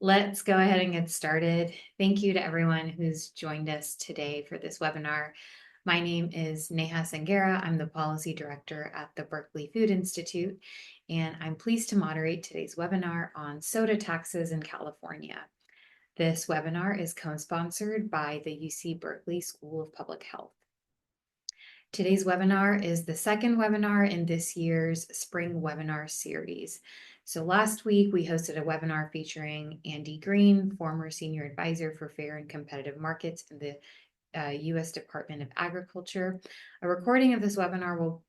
Let's go ahead and get started. Thank you to everyone who's joined us today for this webinar. My name is Neha Sanghera. I'm the Policy Director at the Berkeley Food Institute, and I'm pleased to moderate today's webinar on soda taxes in California. This webinar is co-sponsored by the UC Berkeley School of Public Health. Today's webinar is the second webinar in this year's spring webinar series. So last week we hosted a webinar featuring Andy Green, former senior advisor for fair and competitive markets in the U.S. Department of Agriculture. A recording of this webinar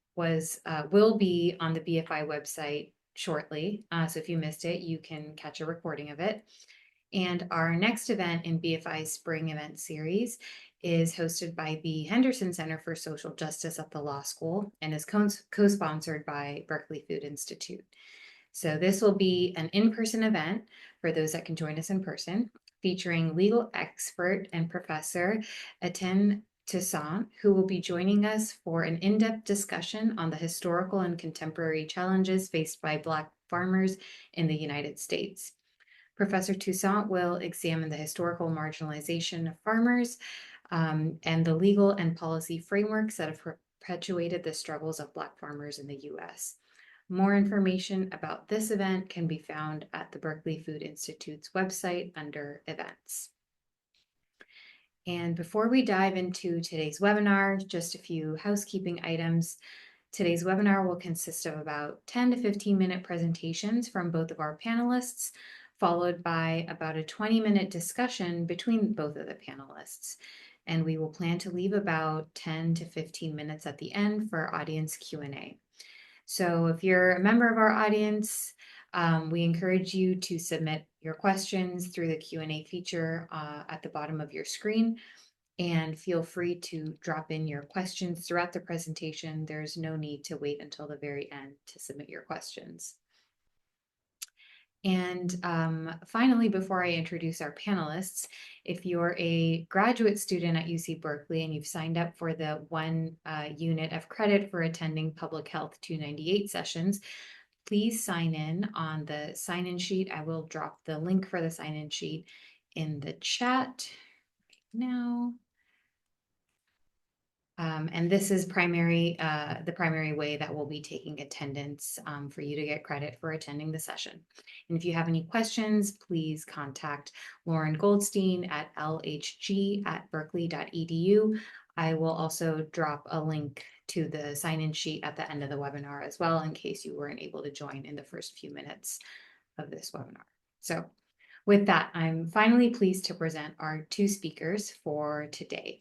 will be on the BFI website shortly. So if you missed it, you can catch a recording of it. And our next event in BFI's spring event series is hosted by the Henderson Center for Social Justice at the Law School and is co-sponsored by Berkeley Food Institute. So this will be an in-person event for those that can join us in person, featuring legal expert and professor Etienne Toussaint, who will be joining us for an in-depth discussion on the historical and contemporary challenges faced by Black farmers in the United States. Professor Toussaint will examine the historical marginalization of farmers and the legal and policy frameworks that have perpetuated the struggles of Black farmers in the U.S. More information about this event can be found at the Berkeley Food Institute's website under Events. And before we dive into today's webinar, just a few housekeeping items. Today's webinar will consist of about 10 to 15-minute presentations from both of our panelists, followed by about a 20-minute discussion between both of the panelists. And we will plan to leave about 10 to 15 minutes at the end for audience Q&A. So if you're a member of our audience, we encourage you to submit your questions through the Q&A feature at the bottom of your screen, and feel free to drop in your questions throughout the presentation. There's no need to wait until the very end to submit your questions. And finally, before I introduce our panelists, if you're a graduate student at UC Berkeley and you've signed up for the one unit of credit for attending Public Health 298 sessions, please sign in on the sign-in sheet. I will drop the link for the sign-in sheet in the chat right now. And this is the primary way that we'll be taking attendance for you to get credit for attending the session. And if you have any questions, please contact Lauren Goldstein at lhg@berkeley.edu. I will also drop a link to the sign-in sheet at the end of the webinar as well, in case you weren't able to join in the first few minutes of this webinar. So with that, I'm finally pleased to present our two speakers for today.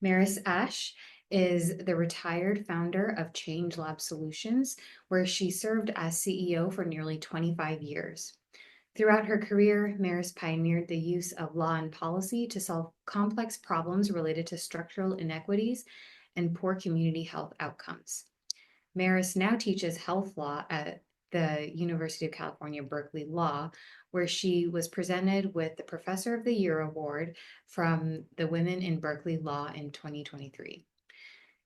Marice Ashe is the retired founder of Change Lab Solutions, where she served as CEO for nearly 25 years. Throughout her career, Marice pioneered the use of law and policy to solve complex problems related to structural inequities and poor community health outcomes. Marice now teaches health law at the University of California, Berkeley Law, where she was presented with the Professor of the Year Award from the Women in Berkeley Law in 2023.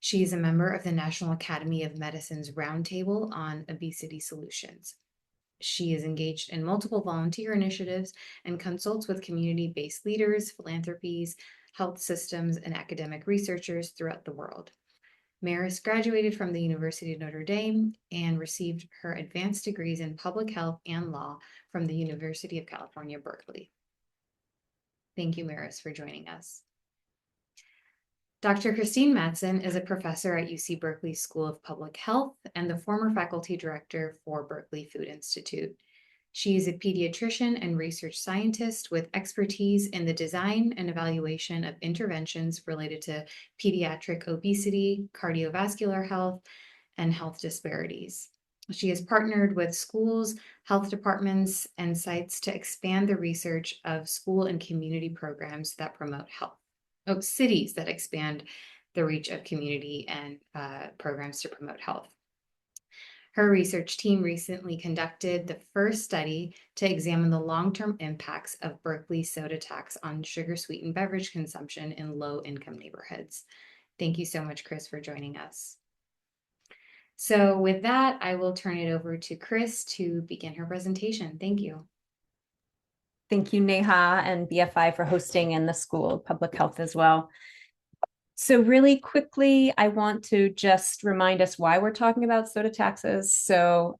She is a member of the National Academy of Medicine's Roundtable on Obesity Solutions. She is engaged in multiple volunteer initiatives and consults with community-based leaders, philanthropies, health systems, and academic researchers throughout the world. Marice graduated from the University of Notre Dame and received her advanced degrees in public health and law from the University of California, Berkeley. Thank you, Marice, for joining us. Dr. Kristine Madsen is a professor at UC Berkeley School of Public Health and the former faculty director for Berkeley Food Institute. She is a pediatrician and research scientist with expertise in the design and evaluation of interventions related to pediatric obesity, cardiovascular health, and health disparities. She has partnered with schools, health departments, and sites to expand the research of school and community programs that promote health. Cities that expand the reach of community and programs to promote health. Her research team recently conducted the first study to examine the long-term impacts of Berkeley's soda tax on sugar-sweetened beverage consumption in low-income neighborhoods. Thank you so much, Chris, for joining us. So with that, I will turn it over to Chris to begin her presentation. Thank you. Thank you, Neha and BFI for hosting and the School of Public Health as well. So really quickly, I want to just remind us why we're talking about soda taxes. So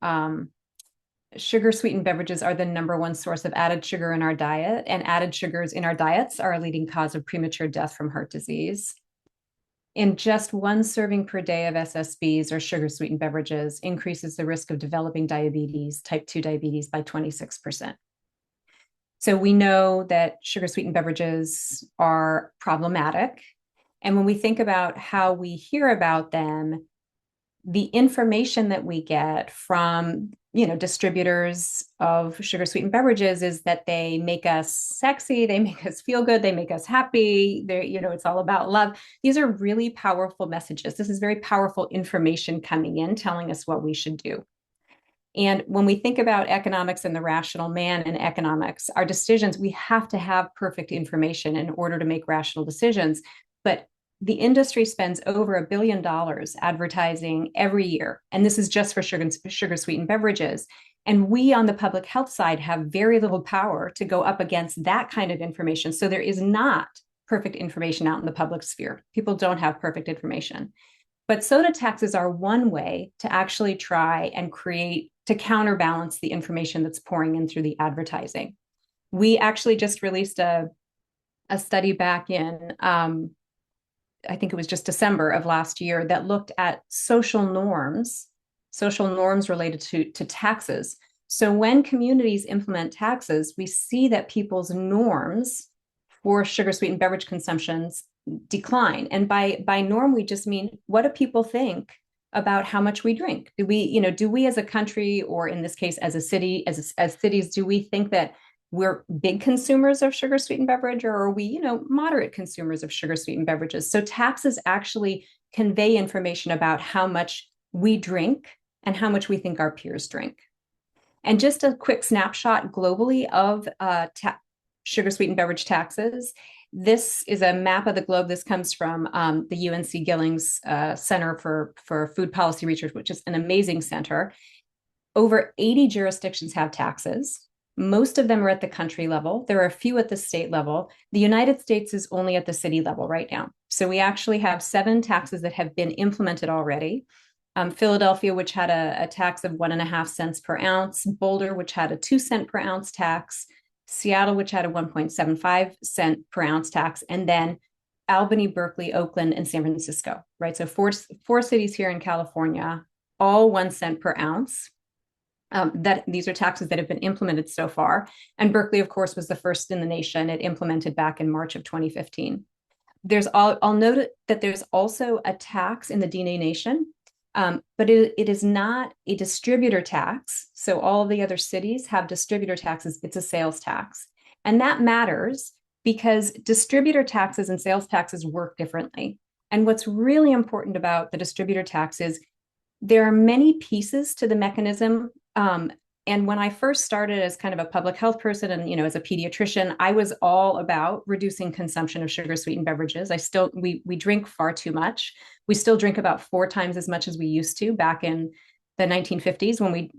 sugar sweetened beverages are the number one source of added sugar in our diet, and added sugars in our diets are a leading cause of premature death from heart disease. In just one serving per day of SSBs or sugar sweetened beverages increases the risk of developing diabetes, type 2 diabetes, by 26%. So we know that sugar sweetened beverages are problematic. And when we think about how we hear about them, the information that we get from distributors of sugar sweetened beverages is that they make us sexy, they make us feel good, they make us happy. It's all about love. These are really powerful messages. This is very powerful information coming in, telling us what we should do. And when we think about economics and the rational man in economics, our decisions, we have to have perfect information in order to make rational decisions. But the industry spends over $1 billion advertising every year. And this is just for sugar sweetened beverages. And we on the public health side have very little power to go up against that kind of information. So there is not perfect information out in the public sphere. People don't have perfect information. But soda taxes are one way to actually try and to counterbalance the information that's pouring in through the advertising. We actually just released a study back in, I think it was just December of last year, that looked at social norms related to taxes. So when communities implement taxes, we see that people's norms for sugar sweetened beverage consumptions decline. And by norm, we just mean, what do people think about how much we drink? Do we as a country, or in this case, as a city, as cities, do we think that we're big consumers of sugar sweetened beverage, or are we, moderate consumers of sugar sweetened beverages? So taxes actually convey information about how much we drink and how much we think our peers drink. And just a quick snapshot globally of sugar sweetened beverage taxes. This is a map of the globe. This comes from the UNC Gillings Center for Food Policy Research, which is an amazing center. Over 80 jurisdictions have taxes. Most of them are at the country level. There are a few at the state level. The United States is only at the city level right now. So we actually have 7 taxes that have been implemented already. Philadelphia, which had a tax of 1.5 cents per ounce. Boulder, which had a 2 cent per ounce tax. Seattle, which had a 1.75 cent per ounce tax, and then Albany, Berkeley, Oakland, and San Francisco, right? So four cities here in California, all 1 cent per ounce. These are taxes that have been implemented so far. And Berkeley, of course, was the first in the nation. It implemented back in March of 2015. I'll note that there's also a tax in the DNA nation. But it is not a distributor tax. So all the other cities have distributor taxes. It's a sales tax. And that matters because distributor taxes and sales taxes work differently. And what's really important about the distributor tax is there are many pieces to the mechanism. And when I first started as kind of a public health person and, as a pediatrician, I was all about reducing consumption of sugar sweetened beverages. We drink far too much. We still drink about 4 times as much as we used to back in the 1950s when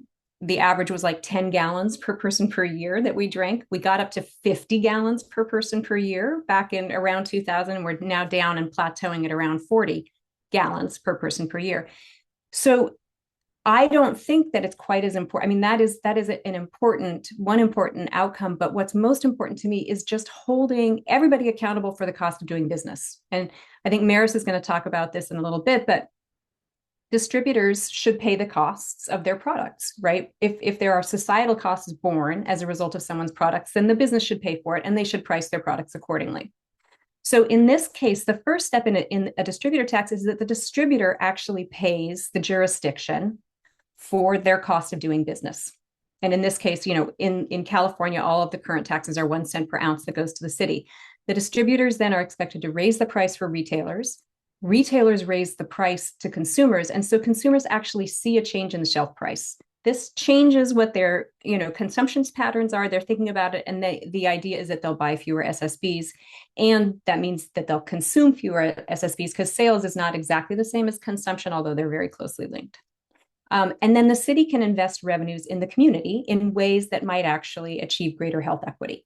the average was like 10 gallons per person per year that we drank. We got up to 50 gallons per person per year back in around 2000. And we're now down and plateauing at around 40 gallons per person per year. So I don't think that it's quite as important. I mean, that is one important outcome. But what's most important to me is just holding everybody accountable for the cost of doing business. And I think Marice is going to talk about this in a little bit, but distributors should pay the costs of their products, right? If there are societal costs borne as a result of someone's products, then the business should pay for it and they should price their products accordingly. So in this case, the first step in a distributor tax is that the distributor actually pays the jurisdiction for their cost of doing business. And in this case, in California, all of the current taxes are 1 cent per ounce that goes to the city. The distributors then are expected to raise the price for retailers. Retailers raise the price to consumers. And so consumers actually see a change in the shelf price. This changes what their consumption patterns are. They're thinking about it. And the idea is that they'll buy fewer SSBs. And that means that they'll consume fewer SSBs because sales is not exactly the same as consumption, although they're very closely linked. And then the city can invest revenues in the community in ways that might actually achieve greater health equity.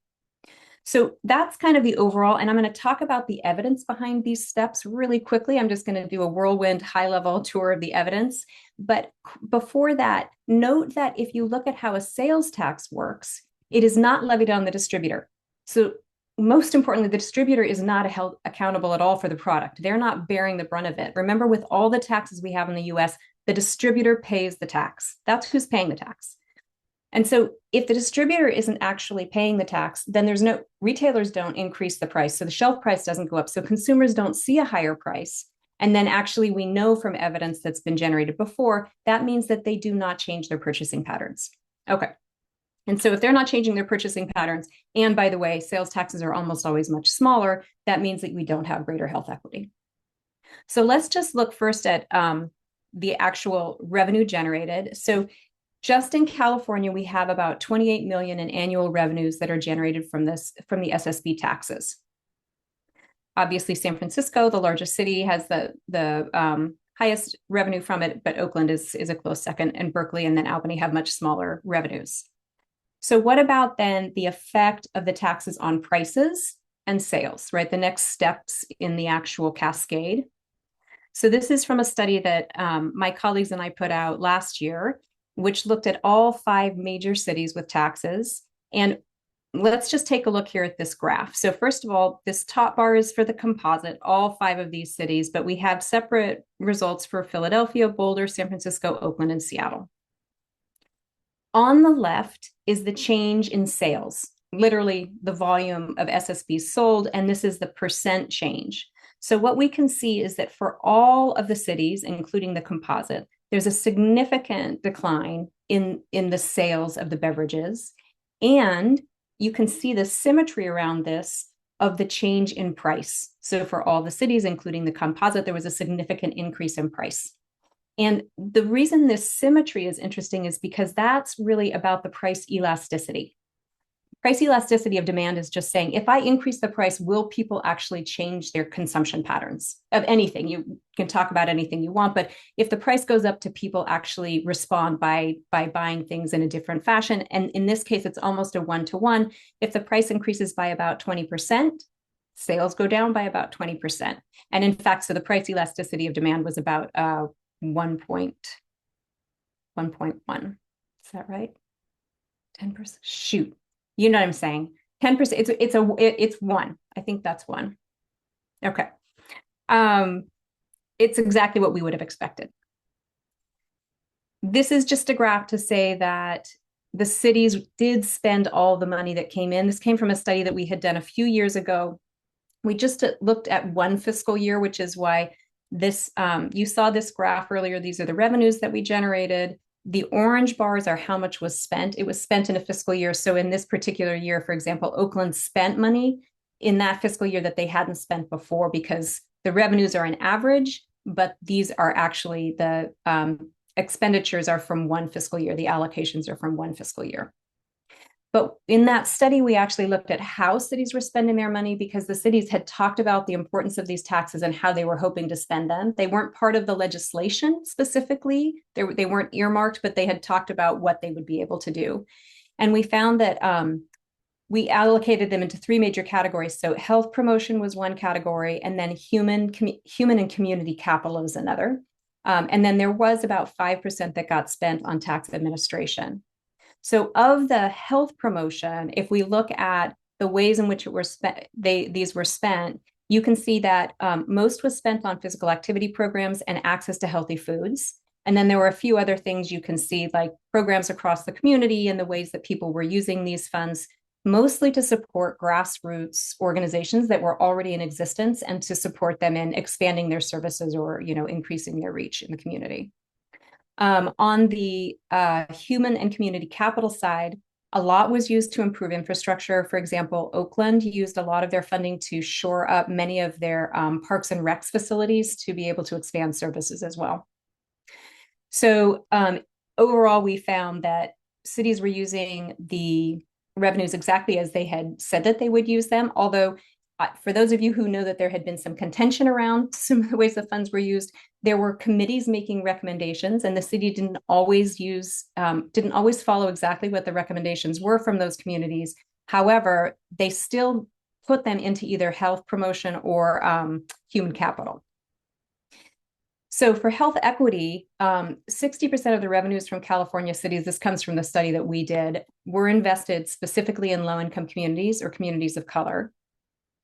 So that's kind of the overall, and I'm going to talk about the evidence behind these steps really quickly. I'm just going to do a whirlwind high-level tour of the evidence. But before that, note that if you look at how a sales tax works, it is not levied on the distributor. So most importantly, the distributor is not held accountable at all for the product. They're not bearing the brunt of it. Remember, with all the taxes we have in the US, the distributor pays the tax. That's who's paying the tax. And so if the distributor isn't actually paying the tax, then retailers don't increase the price. So the shelf price doesn't go up. So consumers don't see a higher price. And then actually we know from evidence that's been generated before, that means that they do not change their purchasing patterns. Okay. And so if they're not changing their purchasing patterns, and by the way, sales taxes are almost always much smaller, that means that we don't have greater health equity. So let's just look first at the actual revenue generated. So just in California, we have about 28 million in annual revenues that are generated from the SSB taxes. Obviously, San Francisco, the largest city, has the highest revenue from it, but Oakland is a close second, and Berkeley and then Albany have much smaller revenues. So what about then the effect of the taxes on prices and sales, right? The next steps in the actual cascade. So this is from a study that my colleagues and I put out last year, which looked at all 5 major cities with taxes. And let's just take a look here at this graph. So first of all, this top bar is for the composite, all 5 of these cities, but we have separate results for Philadelphia, Boulder, San Francisco, Oakland, and Seattle. On the left is the change in sales, literally the volume of SSBs sold, and this is the percent change. So what we can see is that for all of the cities, including the composite, there's a significant decline in the sales of the beverages. And you can see the symmetry around this of the change in price. So for all the cities, including the composite, there was a significant increase in price. And the reason this symmetry is interesting is because that's really about the price elasticity. Price elasticity of demand is just saying, if I increase the price, will people actually change their consumption patterns of anything? You can talk about anything you want, but if the price goes up, do people actually respond by buying things in a different fashion? And in this case, it's almost a one-to-one. If the price increases by about 20%, sales go down by about 20%. And in fact, so the price elasticity of demand was about 1.1. Is that right? 10%. Shoot. You know what I'm saying? 10%. It's 1. I think that's 1. Okay. It's exactly what we would have expected. This is just a graph to say that the cities did spend all the money that came in. This came from a study that we had done a few years ago. We just looked at one fiscal year, which is why this, you saw this graph earlier. These are the revenues that we generated. The orange bars are how much was spent. It was spent in a fiscal year. So in this particular year, for example, Oakland spent money in that fiscal year that they hadn't spent before because the revenues are an average, but these are actually the expenditures are from one fiscal year. The allocations are from one fiscal year. But in that study, we actually looked at how cities were spending their money because the cities had talked about the importance of these taxes and how they were hoping to spend them. They weren't part of the legislation specifically. They weren't earmarked, but they had talked about what they would be able to do. And we found that we allocated them into 3 major categories. So health promotion was one category, and then human and community capital is another. And then there was about 5% that got spent on tax administration. So of the health promotion, if we look at the ways in which it were these were spent, you can see that most was spent on physical activity programs and access to healthy foods. And then there were a few other things you can see, like programs across the community and the ways that people were using these funds, mostly to support grassroots organizations that were already in existence and to support them in expanding their services or, increasing their reach in the community. On the human and community capital side, a lot was used to improve infrastructure. For example, Oakland used a lot of their funding to shore up many of their parks and recs facilities to be able to expand services as well. So overall, we found that cities were using the revenues exactly as they had said that they would use them, although for those of you who know that there had been some contention around some of the ways the funds were used, there were committees making recommendations, and the city didn't always follow exactly what the recommendations were from those communities. However, they still put them into either health promotion or human capital. So for health equity, 60% of the revenues from California cities, this comes from the study that we did, were invested specifically in low-income communities or communities of color.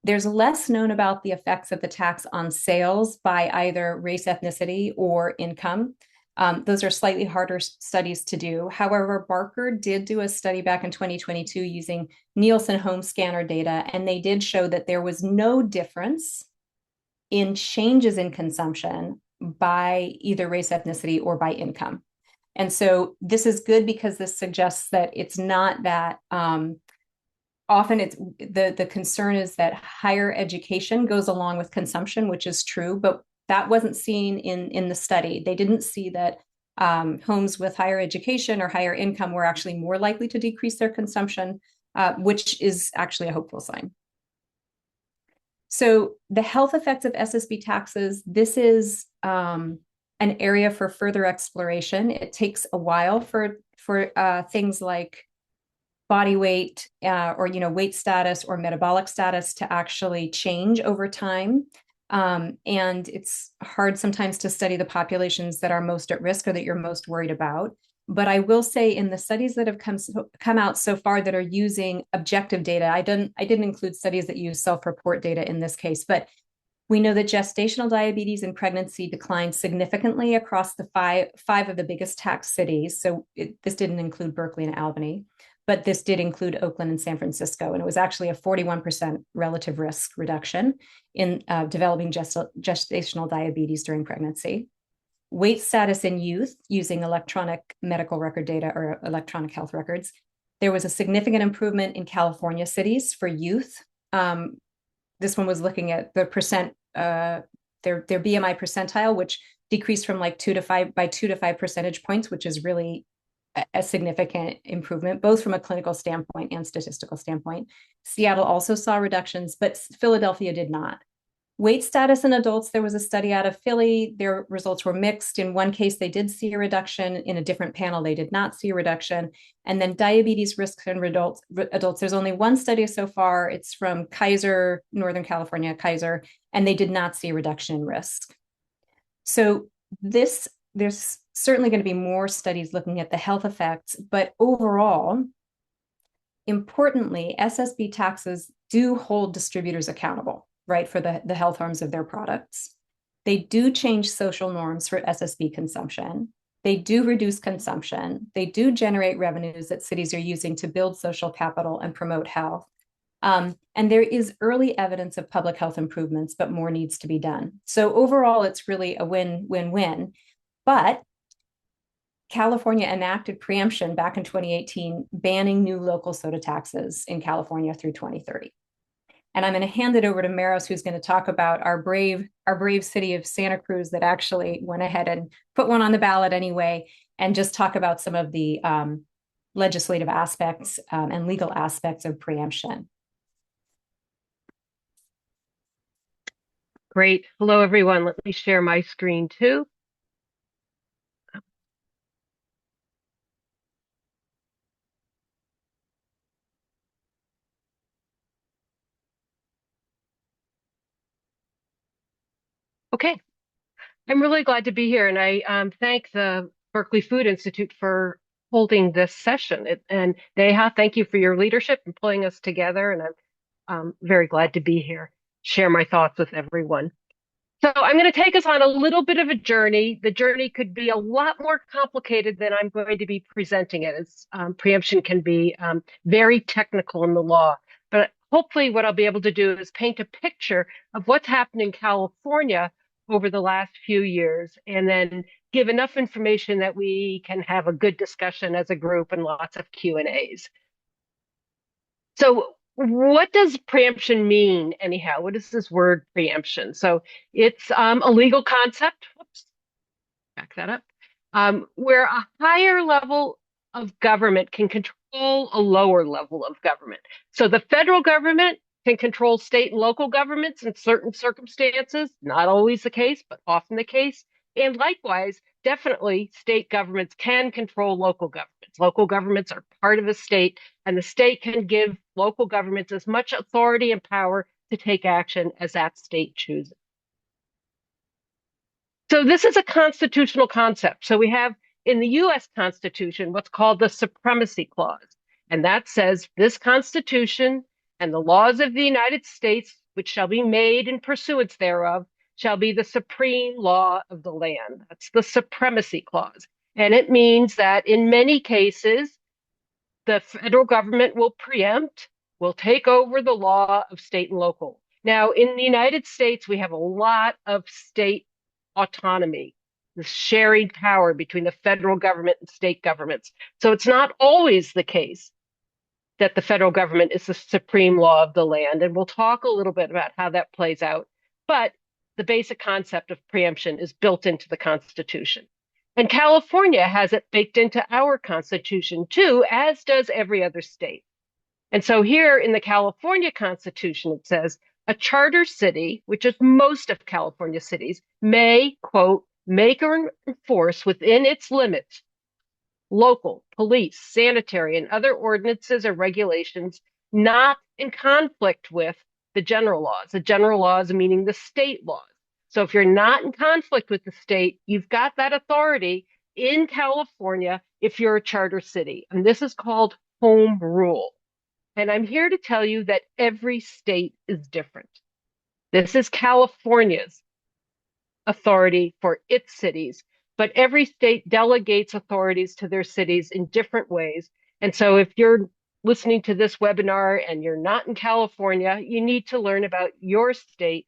There's less known about the effects of the tax on sales by either race, ethnicity, or income. Those are slightly harder studies to do. However, Barker did do a study back in 2022 using Nielsen home scanner data, and they did show that there was no difference in changes in consumption by either race, ethnicity, or by income. And so this is good because this suggests that it's not that often it's the concern is that higher education goes along with consumption, which is true, but that wasn't seen in the study. They didn't see that homes with higher education or higher income were actually more likely to decrease their consumption, which is actually a hopeful sign. So the health effects of SSB taxes, this is an area for further exploration. It takes a while for things like body weight or weight status or metabolic status to actually change over time. And it's hard sometimes to study the populations that are most at risk or that you're most worried about. But I will say in the studies that have come out so far that are using objective data, I didn't include studies that use self-report data in this case, but we know that gestational diabetes and pregnancy declined significantly across the five of the biggest tax cities. So this didn't include Berkeley and Albany, but this did include Oakland and San Francisco. And it was actually a 41% relative risk reduction in developing gestational diabetes during pregnancy. Weight status in youth using electronic medical record data or electronic health records. There was a significant improvement in California cities for youth. This one was looking at the percent, their BMI percentile, which decreased from like 2 to 5 percentage points, which is really a significant improvement, both from a clinical standpoint and statistical standpoint. Seattle also saw reductions, but Philadelphia did not. Weight status in adults, there was a study out of Philly. Their results were mixed. In one case, they did see a reduction. In a different panel, they did not see a reduction. And then diabetes risks in adults, there's only one study so far. It's from Kaiser, Northern California, Kaiser, and they did not see a reduction in risk. So there's certainly going to be more studies looking at the health effects, but overall, importantly, SSB taxes do hold distributors accountable, right, for the health harms of their products. They do change social norms for SSB consumption. They do reduce consumption. They do generate revenues that cities are using to build social capital and promote health. And there is early evidence of public health improvements, but more needs to be done. So overall, it's really a win-win-win. But California enacted preemption back in 2018, banning new local soda taxes in California through 2030. And I'm going to hand it over to Marice, who's going to talk about our brave city of Santa Cruz that actually went ahead and put one on the ballot anyway, and just talk about some of the legislative aspects and legal aspects of preemption. Great. Hello, everyone. Let me share my screen too. Okay. I'm really glad to be here, and I thank the Berkeley Food Institute for holding this session. And Neha, thank you for your leadership and pulling us together, and I'm very glad to be here, share my thoughts with everyone. So I'm going to take us on a little bit of a journey. The journey could be a lot more complicated than I'm going to be presenting it, as preemption can be very technical in the law. But hopefully what I'll be able to do is paint a picture of what's happened in California over the last few years, and then give enough information that we can have a good discussion as a group and lots of Q&As. So what does preemption mean anyhow? What is this word preemption? So it's a legal concept. Whoops, back that up. Where a higher level of government can control a lower level of government. So the federal government can control state and local governments in certain circumstances, not always the case, but often the case. And likewise, definitely state governments can control local governments. Local governments are part of a state, and the state can give local governments as much authority and power to take action as that state chooses. So this is a constitutional concept. So we have in the US Constitution what's called the Supremacy Clause. And that says this Constitution and the laws of the United States, which shall be made in pursuance thereof, shall be the supreme law of the land. That's the Supremacy Clause. And it means that in many cases, the federal government will preempt, will take over the law of state and local. Now, in the United States, we have a lot of state autonomy, the sharing power between the federal government and state governments. So it's not always the case that the federal government is the supreme law of the land. And we'll talk a little bit about how that plays out. But the basic concept of preemption is built into the Constitution. And California has it baked into our Constitution too, as does every other state. And so here in the California Constitution, it says, a charter city, which is most of California cities, may, quote, make or enforce within its limits local, police, sanitary, and other ordinances or regulations not in conflict with the general laws. The general laws meaning the state laws. So if you're not in conflict with the state, you've got that authority in California if you're a charter city. And this is called home rule. And I'm here to tell you that every state is different. This is California's authority for its cities, but every state delegates authorities to their cities in different ways. And so if you're listening to this webinar and you're not in California, you need to learn about your state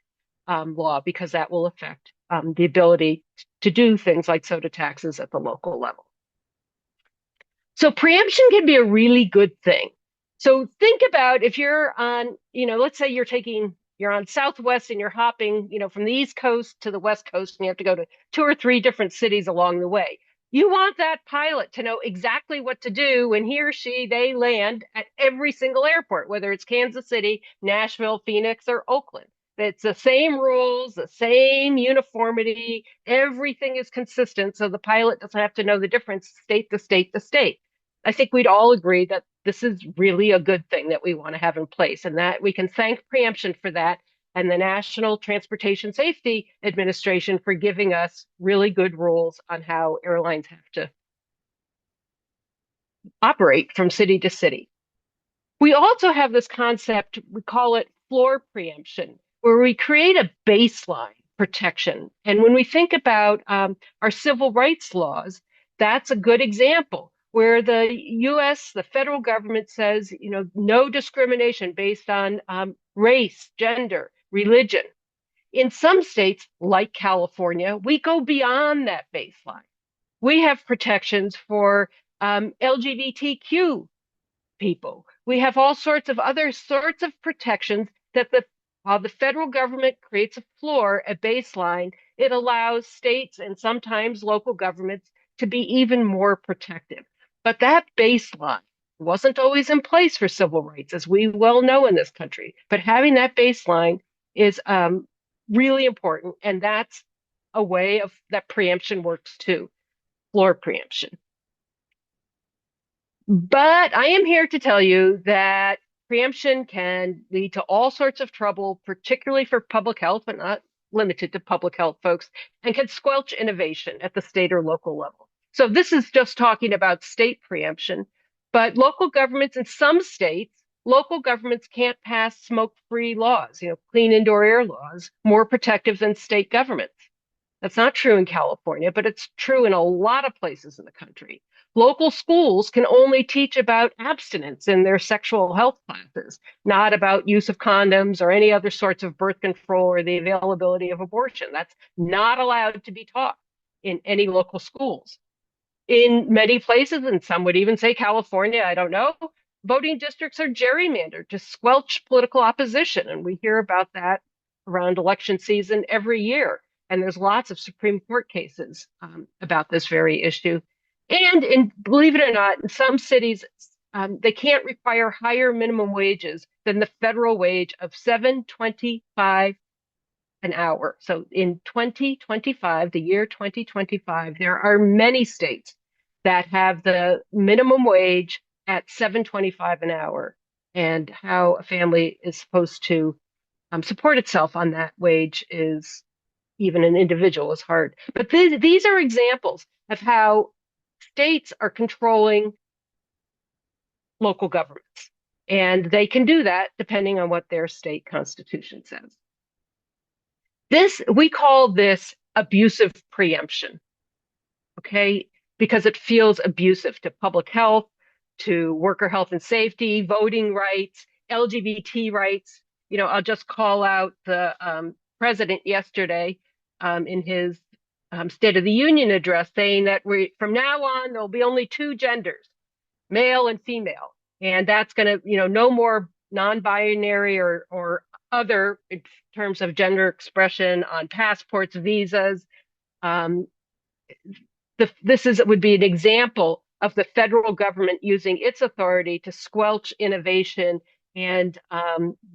law because that will affect the ability to do things like soda taxes at the local level. So preemption can be a really good thing. So think about if you're on, let's say you're on Southwest and you're hopping, from the East Coast to the West Coast and you have to go to 2 or 3 different cities along the way. You want that pilot to know exactly what to do when he or they land at every single airport, whether it's Kansas City, Nashville, Phoenix, or Oakland. It's the same rules, the same uniformity, everything is consistent. So the pilot doesn't have to know the difference state to state to state. I think we'd all agree that this is really a good thing that we want to have in place and that we can thank preemption for that and the National Transportation Safety Administration for giving us really good rules on how airlines have to operate from city to city. We also have this concept, we call it floor preemption, where we create a baseline protection. And when we think about our civil rights laws, that's a good example where the US, the federal government says, no discrimination based on race, gender, religion. In some states, like California, we go beyond that baseline. We have protections for LGBTQ people. We have all sorts of other sorts of protections that while the federal government creates a floor, a baseline, it allows states and sometimes local governments to be even more protective. But that baseline wasn't always in place for civil rights, as we well know in this country. But having that baseline is really important. And that's a way that preemption works too, floor preemption. But I am here to tell you that preemption can lead to all sorts of trouble, particularly for public health, but not limited to public health folks, and can squelch innovation at the state or local level. So this is just talking about state preemption, but local governments in some states, local governments can't pass smoke-free laws, clean indoor air laws, more protective than state governments. That's not true in California, but it's true in a lot of places in the country. Local schools can only teach about abstinence in their sexual health classes, not about use of condoms or any other sorts of birth control or the availability of abortion. That's not allowed to be taught in any local schools. In many places, and some would even say California, I don't know, voting districts are gerrymandered to squelch political opposition. And we hear about that around election season every year. And there's lots of Supreme Court cases about this very issue. And believe it or not, in some cities, they can't require higher minimum wages than the federal wage of $7.25 a an hour. So in 2025, the year 2025, there are many states that have the minimum wage at $7.25 an hour, and how a family is supposed to support itself on that wage is, even an individual, is hard. But these are examples of how states are controlling local governments. And they can do that depending on what their state constitution says. We call this abusive preemption, okay? Because it feels abusive to public health, to worker health and safety, voting rights, LGBT rights. I'll just call out the president yesterday in his State of the Union address, saying that from now on, there'll be only two genders, male and female. And that's going to, no more non-binary or other in terms of gender expression on passports, visas. This would be an example of the federal government using its authority to squelch innovation and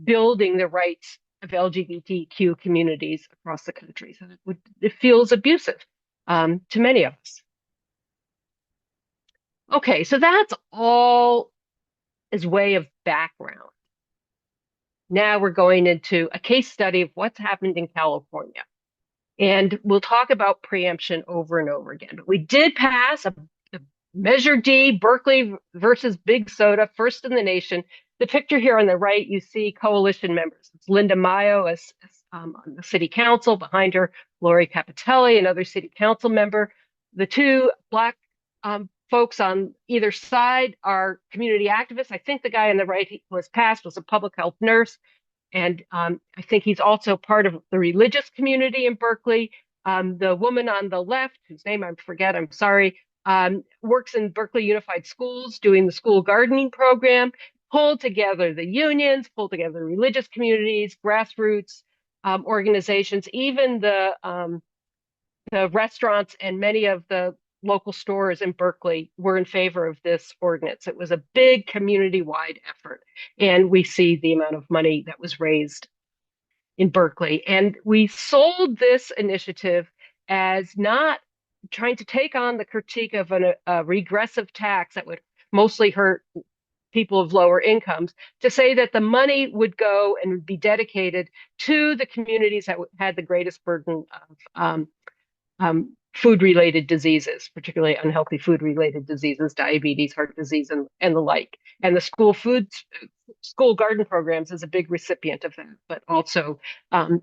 building the rights of LGBTQ communities across the country. So it feels abusive to many of us. Okay, so that's all as way of background. Now we're going into a case study of what's happened in California. And we'll talk about preemption over and over again. But we did pass a Measure D, Berkeley versus Big Soda, first in the nation. The picture here on the right, you see coalition members. It's Linda Mayo as on the city council. Behind her, Lori Capitelli, another city council member. The two Black folks on either side are community activists. I think the guy on the right who was passed was a public health nurse. And I think he's also part of the religious community in Berkeley. The woman on the left, whose name I forget, I'm sorry, works in Berkeley Unified Schools doing the school gardening program, pulled together the unions, pulled together religious communities, grassroots organizations, even the restaurants and many of the local stores in Berkeley were in favor of this ordinance. It was a big community-wide effort, and we see the amount of money that was raised in Berkeley. And we sold this initiative as not trying to take on the critique of a regressive tax that would mostly hurt people of lower incomes, to say that the money would go and would be dedicated to the communities that had the greatest burden of food-related diseases, particularly unhealthy food-related diseases, diabetes, heart disease, and the like. And the school garden programs is a big recipient of that, but also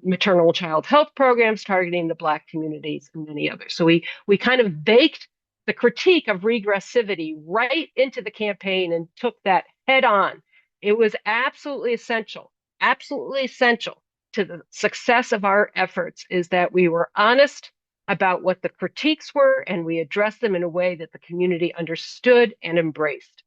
maternal child health programs targeting the Black communities and many others. So we kind of baked the critique of regressivity right into the campaign and took that head on. It was absolutely essential to the success of our efforts is that we were honest about what the critiques were, and we addressed them in a way that the community understood and embraced.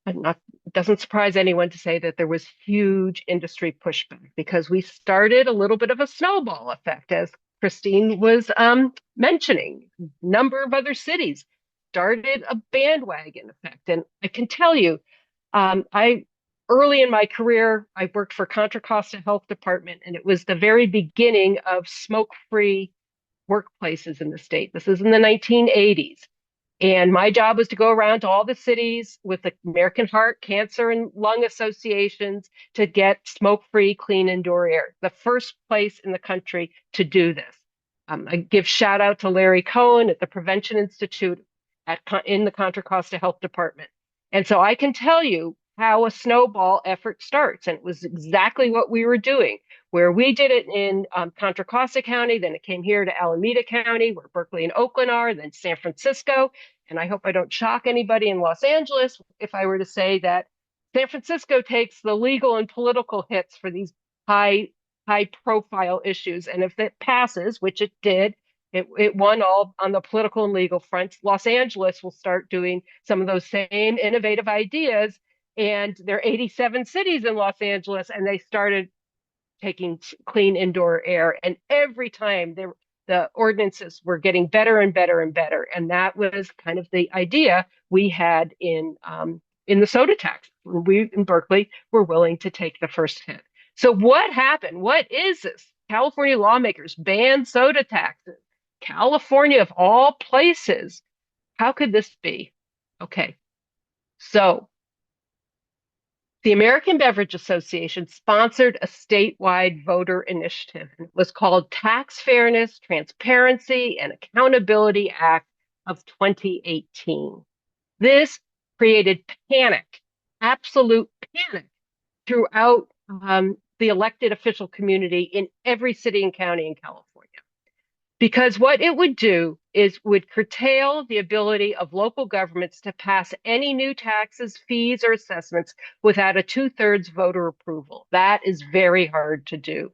And it doesn't surprise anyone to say that there was huge industry pushback because we started a little bit of a snowball effect, as Kristine was mentioning. A number of other cities started a bandwagon effect. And I can tell you, early in my career, I worked for Contra Costa Health Department, and it was the very beginning of smoke-free workplaces in the state. This is in the 1980s. And my job was to go around to all the cities with the American Heart, Cancer, and Lung Associations to get smoke-free, clean indoor air, the first place in the country to do this. I give shout out to Larry Cohen at the Prevention Institute in the Contra Costa Health Department. And so I can tell you how a snowball effort starts. And it was exactly what we were doing, where we did it in Contra Costa County, then it came here to Alameda County, where Berkeley and Oakland are, then San Francisco. And I hope I don't shock anybody in Los Angeles if I were to say that San Francisco takes the legal and political hits for these high profile issues. And if it passes, which it did, it won all on the political and legal fronts. Los Angeles will start doing some of those same innovative ideas. And there are 87 cities in Los Angeles, and they started taking clean indoor air. And every time the ordinances were getting better and better and better. And that was kind of the idea we had in the soda tax. We in Berkeley were willing to take the first hit. So what happened? What is this? California lawmakers banned soda taxes. California, of all places. How could this be? Okay, so the American Beverage Association sponsored a statewide voter initiative. It was called Tax Fairness, Transparency, and Accountability Act of 2018. This created panic, absolute panic throughout the elected official community in every city and county in California. Because what it would do is would curtail the ability of local governments to pass any new taxes, fees, or assessments without a 2/3 voter approval. That is very hard to do.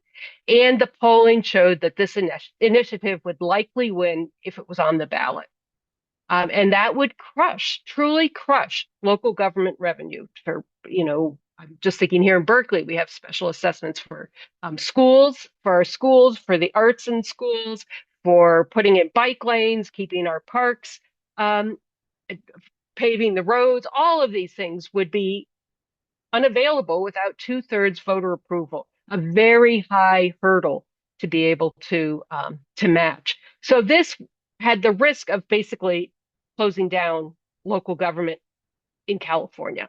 And the polling showed that this initiative would likely win if it was on the ballot. And that would truly crush local government revenue for, I'm just thinking here in Berkeley, we have special assessments for schools, for the arts in schools, for putting in bike lanes, keeping our parks, paving the roads. All of these things would be unavailable without 2/3 voter approval, a very high hurdle to be able to match. So this had the risk of basically closing down local government in California.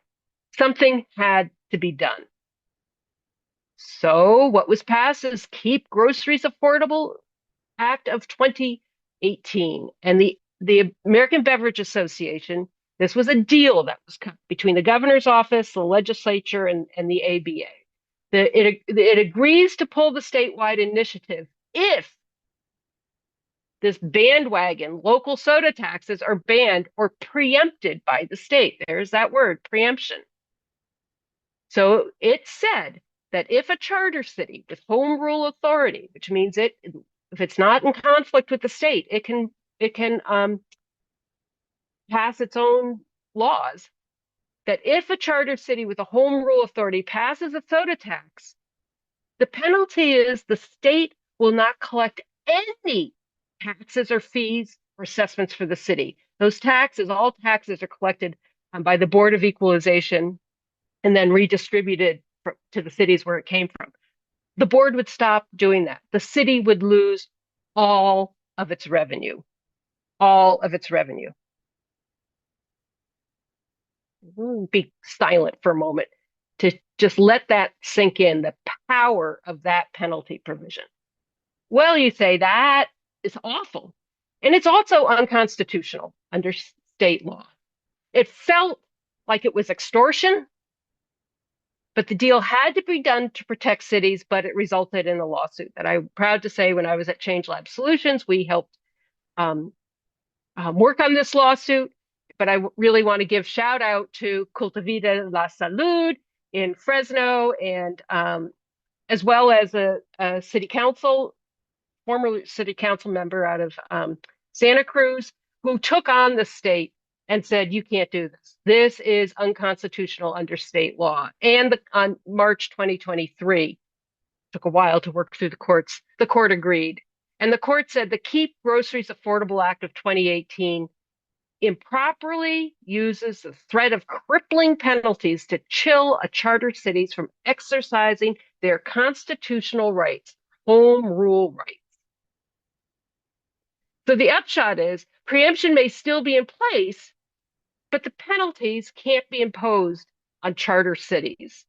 Something had to be done. So what was passed is Keep Groceries Affordable Act of 2018. And the American Beverage Association, this was a deal that was cut between the governor's office, the legislature, and the ABA. It agrees to pull the statewide initiative if this bandwagon, local soda taxes are banned or preempted by the state. There's that word, preemption. So it said that if a charter city with home rule authority, which means if it's not in conflict with the state, it can pass its own laws, that if a charter city with a home rule authority passes a soda tax, the penalty is the state will not collect any taxes or fees or assessments for the city. All taxes are collected by the Board of Equalization and then redistributed to the cities where it came from. The board would stop doing that. The city would lose all of its revenue. All of its revenue. Be silent for a moment to just let that sink in, the power of that penalty provision. Well, you say that is awful. And it's also unconstitutional under state law. It felt like it was extortion, but the deal had to be done to protect cities, but it resulted in a lawsuit that I'm proud to say when I was at Change Lab Solutions, we helped work on this lawsuit. But I really want to give shout out to Cultivida la Salud in Fresno, and as well as a former city council member out of Santa Cruz, who took on the state and said, you can't do this. This is unconstitutional under state law. And on March 2023, took a while to work through the courts, the court agreed. And the court said the Keep Groceries Affordable Act of 2018 improperly uses the threat of crippling penalties to chill a charter cities from exercising their constitutional rights, home rule rights. So the upshot is preemption may still be in place, but the penalties can't be imposed on charter cities.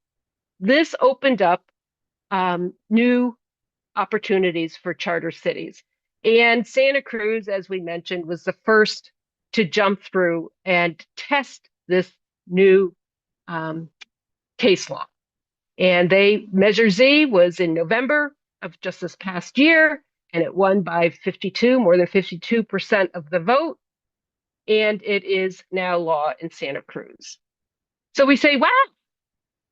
This opened up new opportunities for charter cities. And Santa Cruz, as we mentioned, was the first to jump through and test this new case law. And Measure Z was in November of just this past year, and it won by more than 52% of the vote. And it is now law in Santa Cruz. So we say, wow,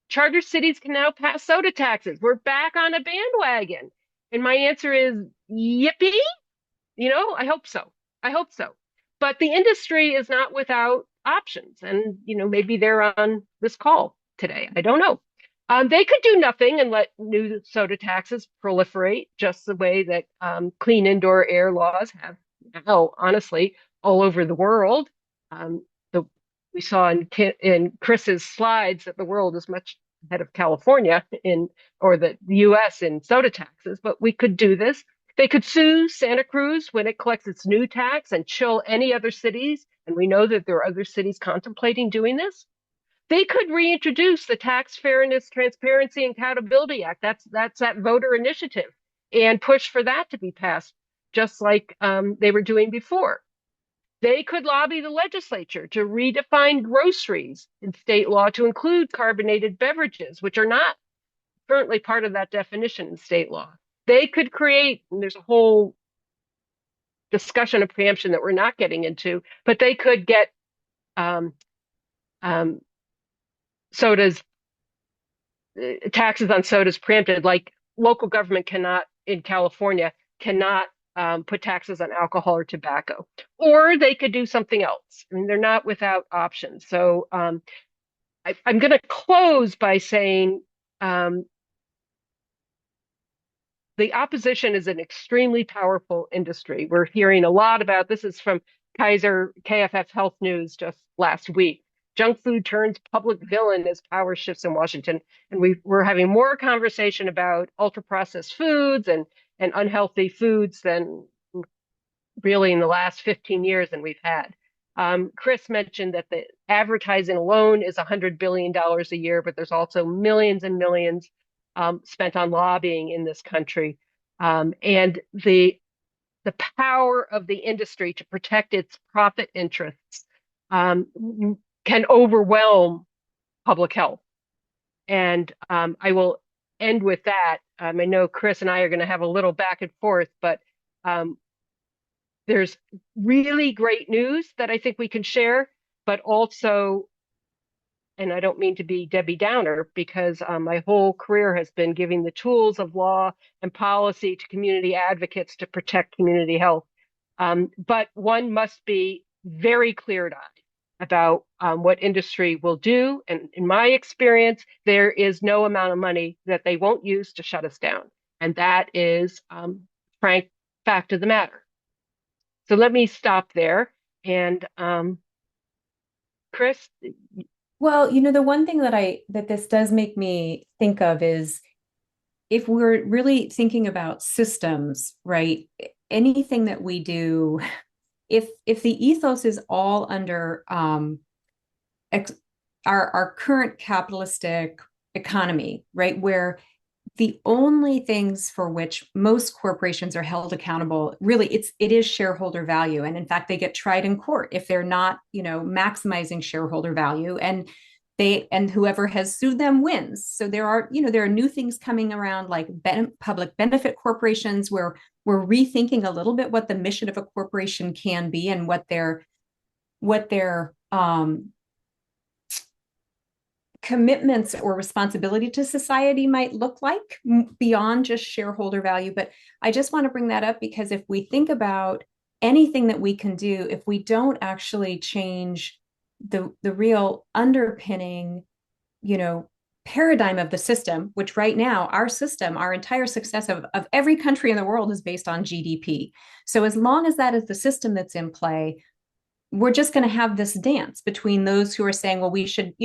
charter cities can now pass soda taxes. We're back on a bandwagon. And my answer is, yippee. I hope so. I hope so. But the industry is not without options. And, maybe they're on this call today. I don't know. They could do nothing and let new soda taxes proliferate just the way that clean indoor air laws have now, honestly, all over the world. We saw in Chris's slides that the world is much ahead of California or the US in soda taxes, but we could do this. They could sue Santa Cruz when it collects its new tax and chill any other cities. And we know that there are other cities contemplating doing this. They could reintroduce the Tax Fairness, Transparency, and Accountability Act. That's that voter initiative, and push for that to be passed, just like they were doing before. They could lobby the legislature to redefine groceries in state law to include carbonated beverages, which are not currently part of that definition in state law. They could create, and there's a whole discussion of preemption that we're not getting into, but they could get um, um, sodas, taxes on sodas preempted, like local government cannot in California cannot put taxes on alcohol or tobacco, or they could do something else. I mean, they're not without options. So I'm going to close by saying the opposition is an extremely powerful industry. We're hearing a lot about this. Is from Kaiser KFF Health News just last week. Junk food turns public villain as power shifts in Washington. And we're having more conversation about ultra processed foods and unhealthy foods than really in the last 15 years than we've had. Chris mentioned that the advertising alone is $100 billion a year, but there's also millions and millions spent on lobbying in this country. And the power of the industry to protect its profit interests can overwhelm public health. And I will end with that. I know Chris and I are going to have a little back and forth, but there's really great news that I think we can share, but also, and I don't mean to be Debbie Downer, because my whole career has been giving the tools of law and policy to community advocates to protect community health. But one must be very clear-eyed about what industry will do. And in my experience, there is no amount of money that they won't use to shut us down. And that is frank fact of the matter. So let me stop there. And Chris? Well, the one thing that this does make me think of is if we're really thinking about systems, right? Anything that we do, if the ethos is all under our current capitalistic economy, right, where the only things for which most corporations are held accountable, really, it is shareholder value, and in fact, they get tried in court if they're not, maximizing shareholder value, and whoever has sued them wins. So there are new things coming around, like public benefit corporations, where we're rethinking a little bit what the mission of a corporation can be and what their commitments or responsibility to society might look like beyond just shareholder value. But I just want to bring that up because if we think about anything that we can do, if we don't actually change the real underpinning, paradigm of the system, which right now, our entire success of every country in the world is based on GDP. So as long as that is the system that's in play, we're just going to have this dance between those who are saying, well, we should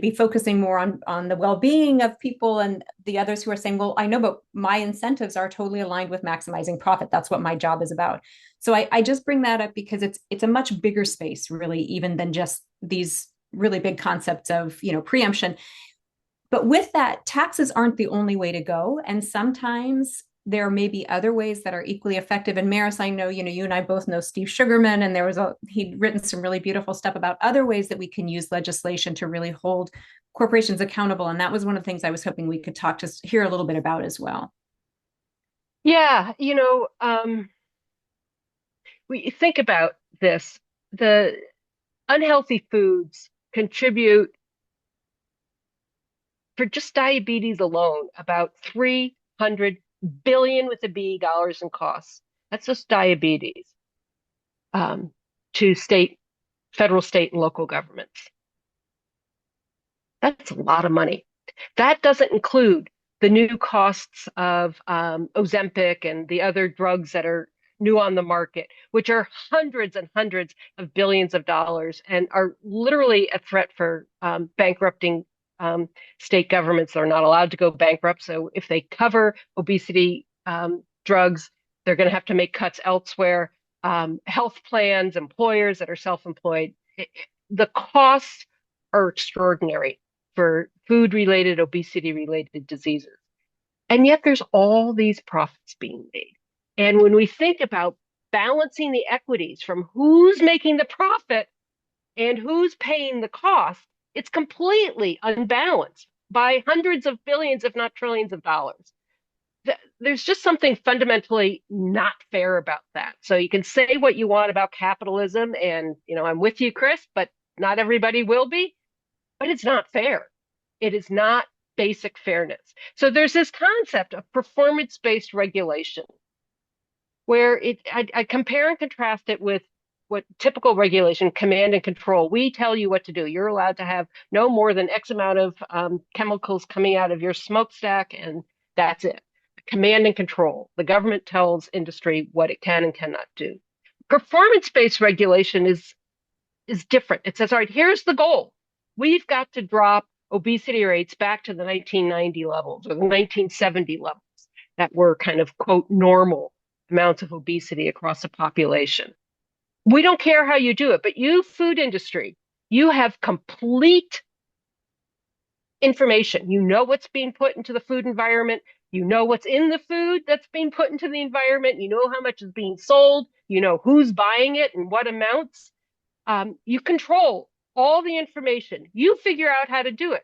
be focusing more on the well-being of people, and the others who are saying, well, I know, but my incentives are totally aligned with maximizing profit. That's what my job is about. So I just bring that up because it's a much bigger space, really, even than just these really big concepts of, preemption. But with that, taxes aren't the only way to go. And sometimes there may be other ways that are equally effective. And Marice, I know, you and I both know Steve Sugarman, and he'd written some really beautiful stuff about other ways that we can use legislation to really hold corporations accountable. And that was one of the things I was hoping we could hear a little bit about as well. Yeah, we think about this. The unhealthy foods contribute, for just diabetes alone, about 300 billion with a B dollars in costs. That's just diabetes to federal, state, and local governments. That's a lot of money. That doesn't include the new costs of Ozempic and the other drugs that are new on the market, which are hundreds and hundreds of billions of dollars and are literally a threat for bankrupting state governments are not allowed to go bankrupt. So if they cover obesity drugs, they're going to have to make cuts elsewhere. Health plans, employers that are self-employed, the costs are extraordinary for food-related, obesity-related diseases. And yet there's all these profits being made. And when we think about balancing the equities from who's making the profit and who's paying the cost, it's completely unbalanced by hundreds of billions, if not trillions of dollars. There's just something fundamentally not fair about that. So you can say what you want about capitalism, and I'm with you, Chris, but not everybody will be. But it's not fair. It is not basic fairness. So there's this concept of performance-based regulation, where I compare and contrast it with what typical regulation, command and control. We tell you what to do. You're allowed to have no more than X amount of chemicals coming out of your smokestack, and that's it. Command and control. The government tells industry what it can and cannot do. Performance-based regulation is different. It says, all right, here's the goal. We've got to drop obesity rates back to the 1990 levels or the 1970 levels that were kind of, quote, normal amounts of obesity across the population. We don't care how you do it, but you, food industry, you have complete information. You know what's being put into the food environment. You know what's in the food that's being put into the environment. You know how much is being sold. You know who's buying it and what amounts. You control all the information. You figure out how to do it.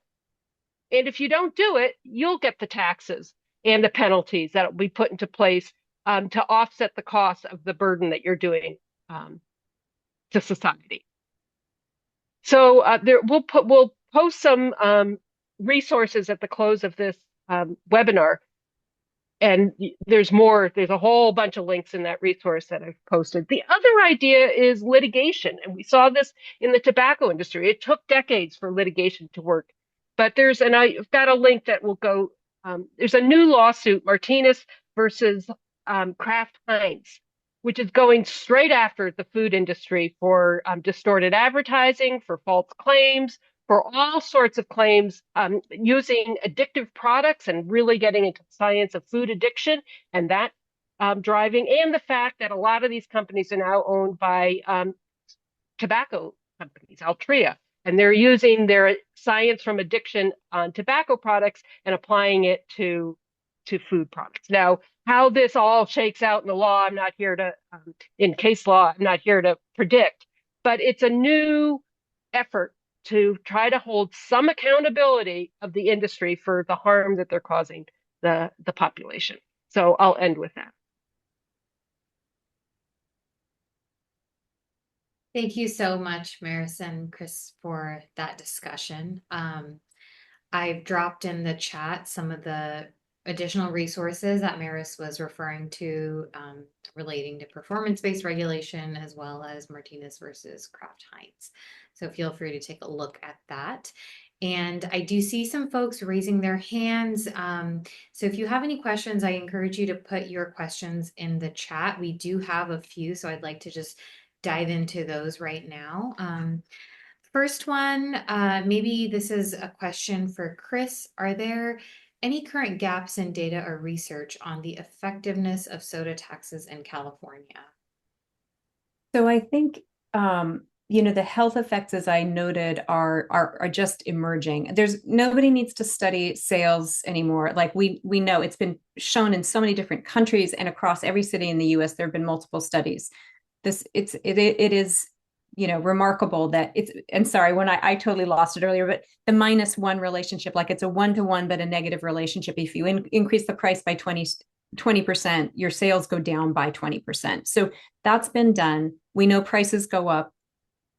And if you don't do it, you'll get the taxes and the penalties that will be put into place to offset the cost of the burden that you're doing to society. So we'll post some resources at the close of this webinar. And there's a whole bunch of links in that resource that I've posted. The other idea is litigation. And we saw this in the tobacco industry. It took decades for litigation to work. But I've got a link that will go, there's a new lawsuit, Martinez versus Kraft Heinz, which is going straight after the food industry for distorted advertising, for false claims, for all sorts of claims using addictive products and really getting into the science of food addiction and that driving, and the fact that a lot of these companies are now owned by tobacco companies, Altria, and they're using their science from addiction on tobacco products and applying it to food products. Now, how this all shakes out in the law, I'm not here to, in case law, I'm not here to predict, but it's a new effort to try to hold some accountability of the industry for the harm that they're causing the population. So I'll end with that. Thank you so much, Marice and Chris, for that discussion. I've dropped in the chat some of the additional resources that Marice was referring to relating to performance-based regulation, as well as Martinez versus Kraft Heinz. So feel free to take a look at that. And I do see some folks raising their hands. So if you have any questions, I encourage you to put your questions in the chat. We do have a few, so I'd like to just dive into those right now. First one, maybe this is a question for Chris. Are there any current gaps in data or research on the effectiveness of soda taxes in California? So I think, the health effects, as I noted, are just emerging. Nobody needs to study sales anymore. Like we know it's been shown in so many different countries and across every city in the US, there have been multiple studies. It is remarkable that and sorry, when I totally lost it earlier, but the -1 relationship, like it's a 1-to-1, but a negative relationship. If you increase the price by 20%, your sales go down by 20%. So that's been done. We know prices go up.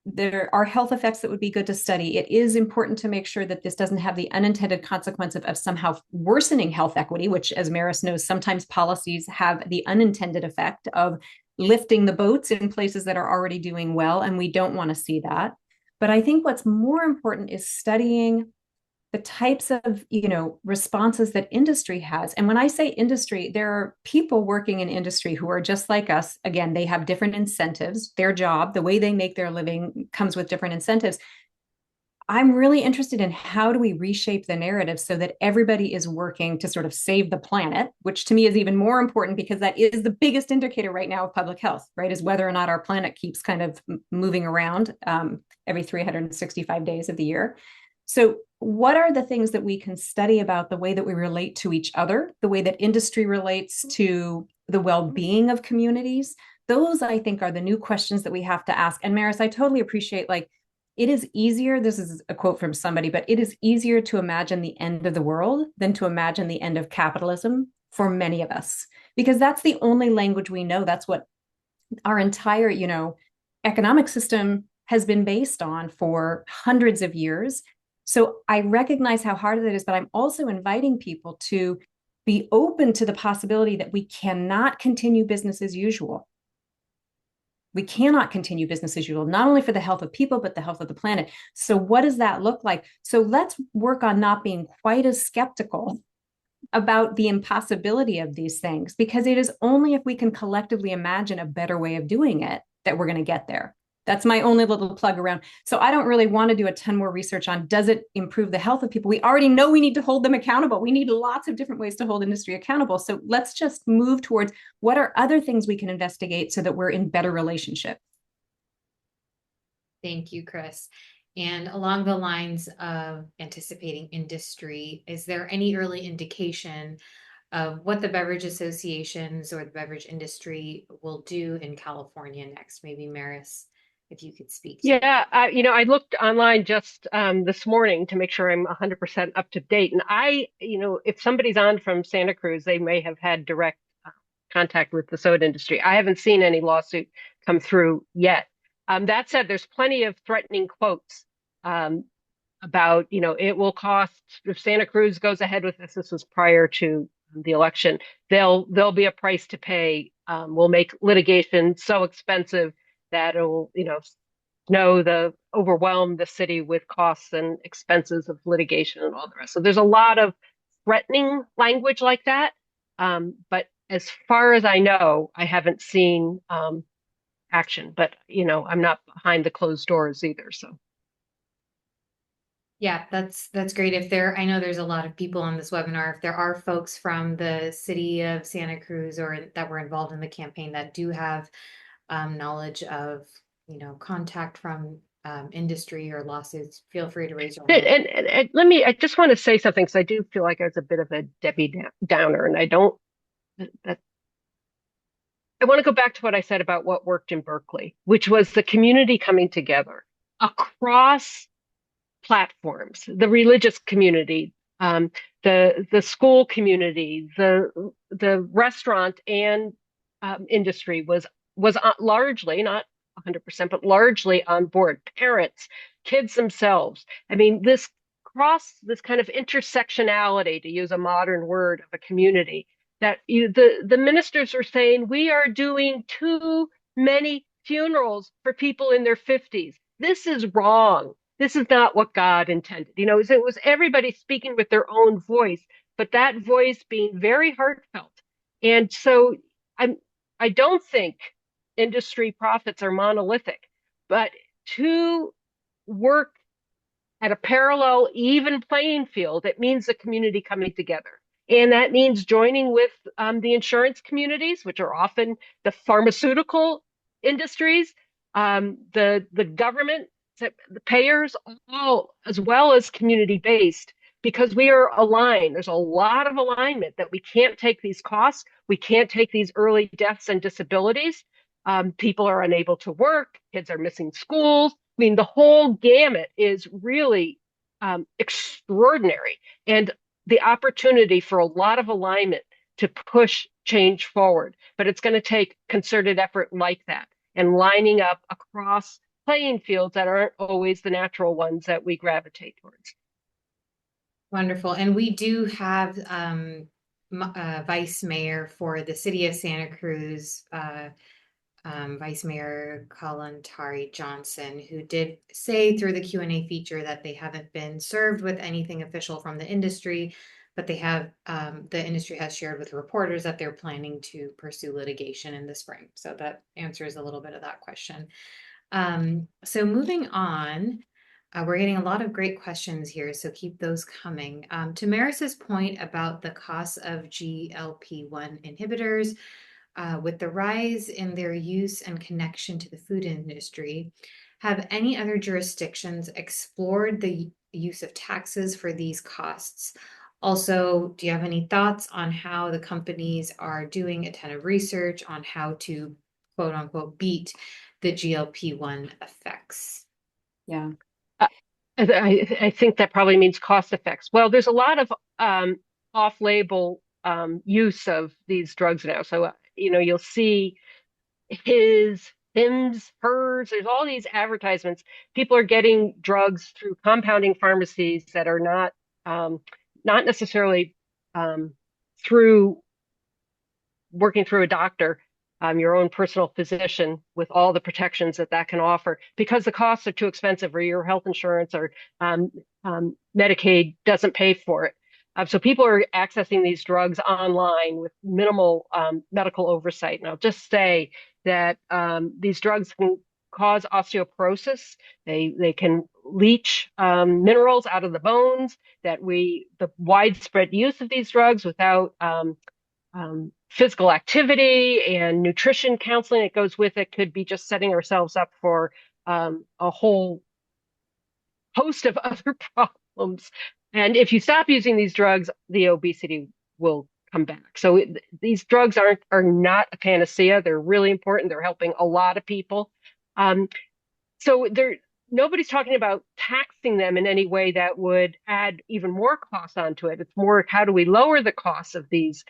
There are health effects that would be good to study. It is important to make sure that this doesn't have the unintended consequence of somehow worsening health equity, which, as Marice knows, sometimes policies have the unintended effect of lifting the boats in places that are already doing well, and we don't want to see that. But I think what's more important is studying the types of responses that industry has. And when I say industry, there are people working in industry who are just like us. Again, they have different incentives. Their job, the way they make their living, comes with different incentives. I'm really interested in how do we reshape the narrative so that everybody is working to sort of save the planet, which to me is even more important because that is the biggest indicator right now of public health, right? Is whether or not our planet keeps kind of moving around every 365 days of the year. So, what are the things that we can study about the way that we relate to each other, the way that industry relates to the well being of communities? Those, I think, are the new questions that we have to ask. And Marice, I totally appreciate it is easier, this is a quote from somebody, but it is easier to imagine the end of the world than to imagine the end of capitalism for many of us, because that's the only language we know. That's what our entire, economic system has been based on for hundreds of years. So I recognize how hard it is, but I'm also inviting people to be open to the possibility that we cannot continue business as usual. We cannot continue business as usual, not only for the health of people, but the health of the planet. So what does that look like? So let's work on not being quite as skeptical about the impossibility of these things, because it is only if we can collectively imagine a better way of doing it that we're going to get there. That's my only little plug around. So I don't really want to do a ton more research on does it improve the health of people. We already know we need to hold them accountable. We need lots of different ways to hold industry accountable. So let's just move towards what are other things we can investigate so that we're in better relationship. Thank you, Chris. And along the lines of anticipating industry, is there any early indication of what the beverage associations or the beverage industry will do in California next? Maybe Marice, if you could speak to. Yeah, I looked online just this morning to make sure I'm 100% up to date. And if somebody's on from Santa Cruz, they may have had direct contact with the soda industry. I haven't seen any lawsuit come through yet. That said, there's plenty of threatening quotes about, it will cost, if Santa Cruz goes ahead with this, this was prior to the election, there'll be a price to pay. We'll make litigation so expensive that it'll, overwhelm the city with costs and expenses of litigation and all the rest. So there's a lot of threatening language like that. But as far as I know, I haven't seen action, but I'm not behind the closed doors either. So Yeah, that's great. I know there's a lot of people on this webinar. If there are folks from the city of Santa Cruz or that were involved in the campaign that do have knowledge of, contact from industry or lawsuits, feel free to raise your hand. and I just want to say something because I do feel like I was a bit of a Debbie Downer, and I don't. I want to go back to what I said about what worked in Berkeley, which was the community coming together across platforms, the religious community, the school community, the restaurant and industry was largely, not 100%, but largely on board. Parents, kids themselves. I mean, this kind of intersectionality, to use a modern word, of a community that the ministers are saying we are doing too many funerals for people in their 50s. This is wrong. This is not what God intended. It was everybody speaking with their own voice, but that voice being very heartfelt. And so I don't think industry profits are monolithic, but to work at a parallel, even playing field, it means the community coming together. And that means joining with the insurance communities, which are often the pharmaceutical industries, the government, the payers, all as well as community based, because we are aligned. There's a lot of alignment that we can't take these costs, we can't take these early deaths and disabilities. People are unable to work, kids are missing schools. I mean, the whole gamut is really extraordinary, and the opportunity for a lot of alignment to push change forward. But it's going to take concerted effort like that and lining up across playing fields that aren't always the natural ones that we gravitate towards. Wonderful. And we do have Vice Mayor for the city of Santa Cruz, Vice Mayor Kalantari Johnson, who did say through the Q&A feature that they haven't been served with anything official from the industry, but they have, the industry has shared with reporters that they're planning to pursue litigation in the spring. So that answers a little bit of that question. So moving on, We're getting a lot of great questions here, so keep those coming. To Marice's point about the costs of GLP-1 inhibitors, with the rise in their use and connection to the food industry, have any other jurisdictions explored the use of taxes for these costs? Also, do you have any thoughts on how the companies are doing a ton of research on how to quote unquote beat the GLP-1 effects? Yeah. I think that probably means cost effects. Well, there's a lot of off-label use of these drugs now. So, you'll see hims, hers, there's all these advertisements. People are getting drugs through compounding pharmacies that are not necessarily um, through working through a doctor, your own personal physician, with all the protections that that can offer, because the costs are too expensive, or your health insurance or Medicaid doesn't pay for it. So people are accessing these drugs online with minimal medical oversight. And I'll just say that these drugs can cause osteoporosis. They can leach minerals out of the bones. The widespread use of these drugs without physical activity and nutrition counseling that goes with it could be just setting ourselves up for a whole host of other problems. And if you stop using these drugs, the obesity will come back. So these drugs are not a panacea. They're really important. They're helping a lot of people. So nobody's talking about taxing them in any way that would add even more costs onto it. It's more, how do we lower the costs of these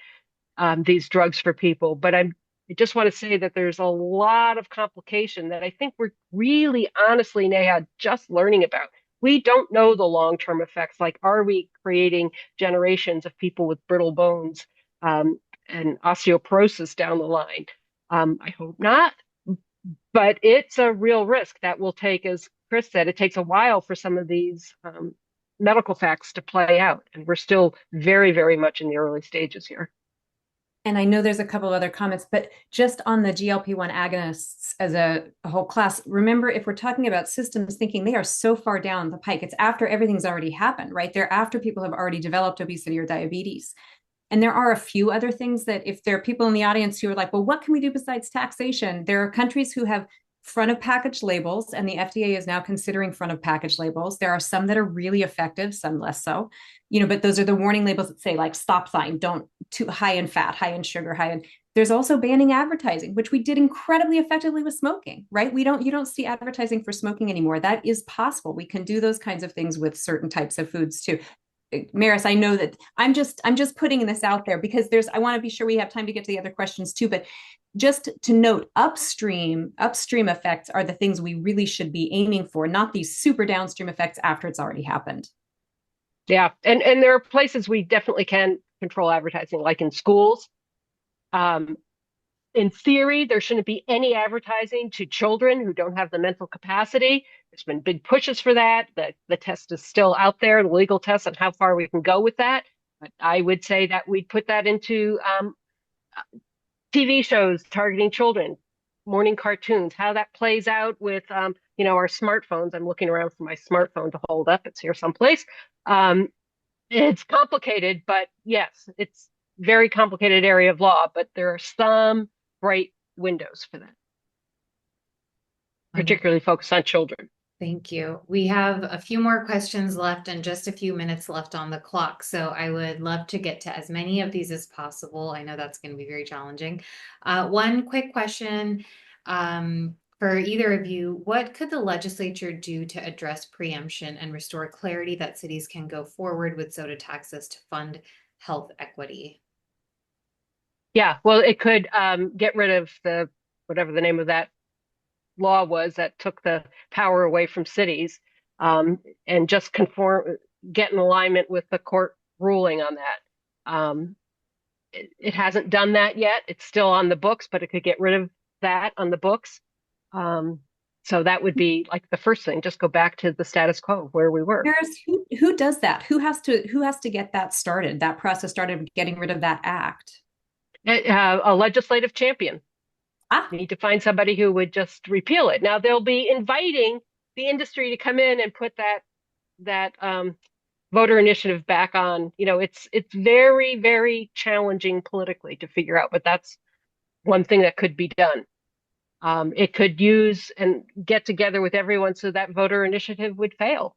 drugs for people? But I just want to say that there's a lot of complication that I think we're really honestly, Neha, just learning about. We don't know the long-term effects. Like, are we creating generations of people with brittle bones and osteoporosis down the line? I hope not, but it's a real risk that will take, as Chris said, it takes a while for some of these medical facts to play out. And we're still very, very much in the early stages here. And I know there's a couple of other comments, but just on the GLP-1 agonists as a whole class, remember, if we're talking about systems thinking, they are so far down the pike. It's after everything's already happened, right? They're after people have already developed obesity or diabetes. And there are a few other things that, if there are people in the audience who are like, well, what can we do besides taxation? There are countries who have front of package labels, and the FDA is now considering front of package labels. There are some that are really effective, some less so, but those are the warning labels that say, like, stop sign, don't, too high in fat, high in sugar, high in. There's also banning advertising, which we did incredibly effectively with smoking, right? You don't see advertising for smoking anymore. That is possible. We can do those kinds of things with certain types of foods too. Marice, I know that I'm just putting this out there because I want to be sure we have time to get to the other questions too, but just to note, upstream effects are the things we really should be aiming for, not these super downstream effects after it's already happened. Yeah, and there are places we definitely can control advertising, like in schools. In theory, there shouldn't be any advertising to children who don't have the mental capacity. There's been big pushes for that. The test is still out there, the legal test, on how far we can go with that. But I would say that we'd put that into TV shows targeting children, morning cartoons, how that plays out with, our smartphones. I'm looking around for my smartphone to hold up. It's here someplace. It's complicated, but yes, it's very complicated area of law, but there are some bright windows for that, particularly focused on children. Thank you. We have a few more questions left and just a few minutes left on the clock. So I would love to get to as many of these as possible. I know that's going to be very challenging. One quick question for either of you. What could the legislature do to address preemption and restore clarity that cities can go forward with soda taxes to fund health equity? Yeah, well, it could get rid of whatever the name of that law was that took the power away from cities, and just get in alignment with the court ruling on that. It hasn't done that yet. It's still on the books, but it could get rid of that on the books. So that would be like the first thing, just go back to the status quo where we were. Who does that? Who has to get that started, that process started, getting rid of that act? A legislative champion. We need to find somebody who would just repeal it. Now they'll be inviting the industry to come in and put that voter initiative back on. It's very, very challenging politically to figure out, but that's one thing that could be done. It could use and get together with everyone so that voter initiative would fail.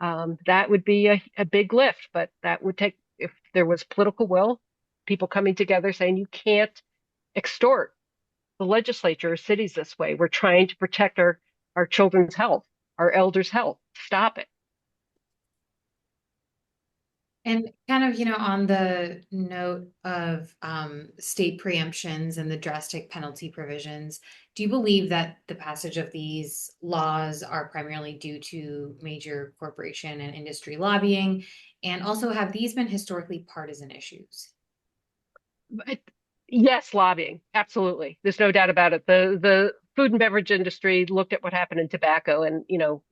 That would be a big lift, but that would take, if there was political will, people coming together saying you can't extort the legislature or cities this way. We're trying to protect our children's health, our elders' health. Stop it. And kind of, on the note of state preemptions and the drastic penalty provisions, do you believe that the passage of these laws are primarily due to major corporation and industry lobbying? And also, have these been historically partisan issues? But yes, lobbying, absolutely. There's no doubt about it. The food and beverage industry looked at what happened in tobacco, and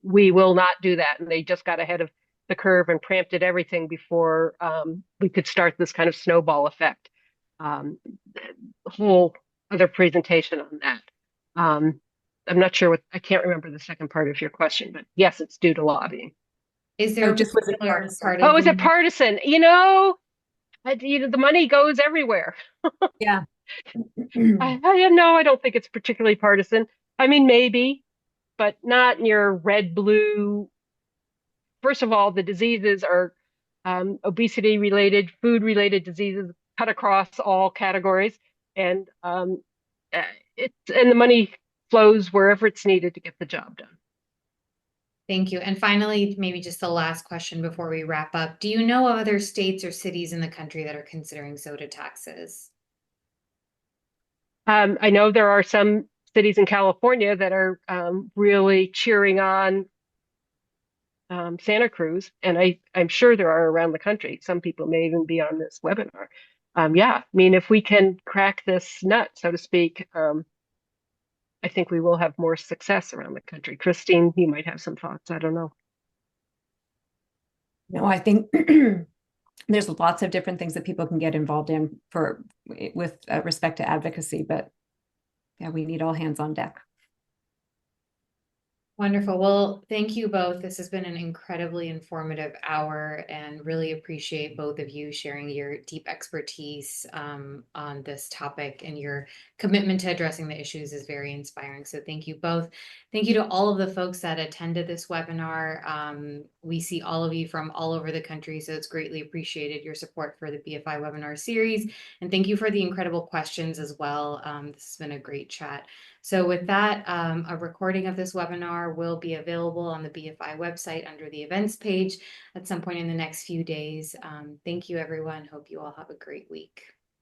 we will not do that. And they just got ahead of the curve and preempted everything before we could start this kind of snowball effect. Whole other presentation on that. I'm not sure I can't remember the second part of your question, but yes, it's due to lobbying. Is there a just was it particular partisan? part Oh, of is it partisan? The money goes everywhere. Yeah. I don't think it's particularly partisan. I mean, maybe, but not in your red, blue. First of all, the diseases are obesity related, food related diseases cut across all categories. And and the money flows wherever it's needed to get the job done. Thank you. And finally, maybe just the last question before we wrap up. Do you know of other states or cities in the country that are considering soda taxes? I know there are some cities in California that are really cheering on Santa Cruz, and I'm sure there are around the country. Some people may even be on this webinar. Yeah, I mean, if we can crack this nut, so to speak, I think we will have more success around the country. Kristine, you might have some thoughts. I don't know. No, I think there's lots of different things that people can get involved in with respect to advocacy, but yeah, we need all hands on deck. Wonderful. Well, thank you both. This has been an incredibly informative hour and really appreciate both of you sharing your deep expertise on this topic, and your commitment to addressing the issues is very inspiring. So thank you both. Thank you to all of the folks that attended this webinar. We see all of you from all over the country, so it's greatly appreciated your support for the BFI webinar series. And thank you for the incredible questions as well. This has been a great chat. So with that, a recording of this webinar will be available on the BFI website under the events page at some point in the next few days. Thank you, everyone. Hope you all have a great week.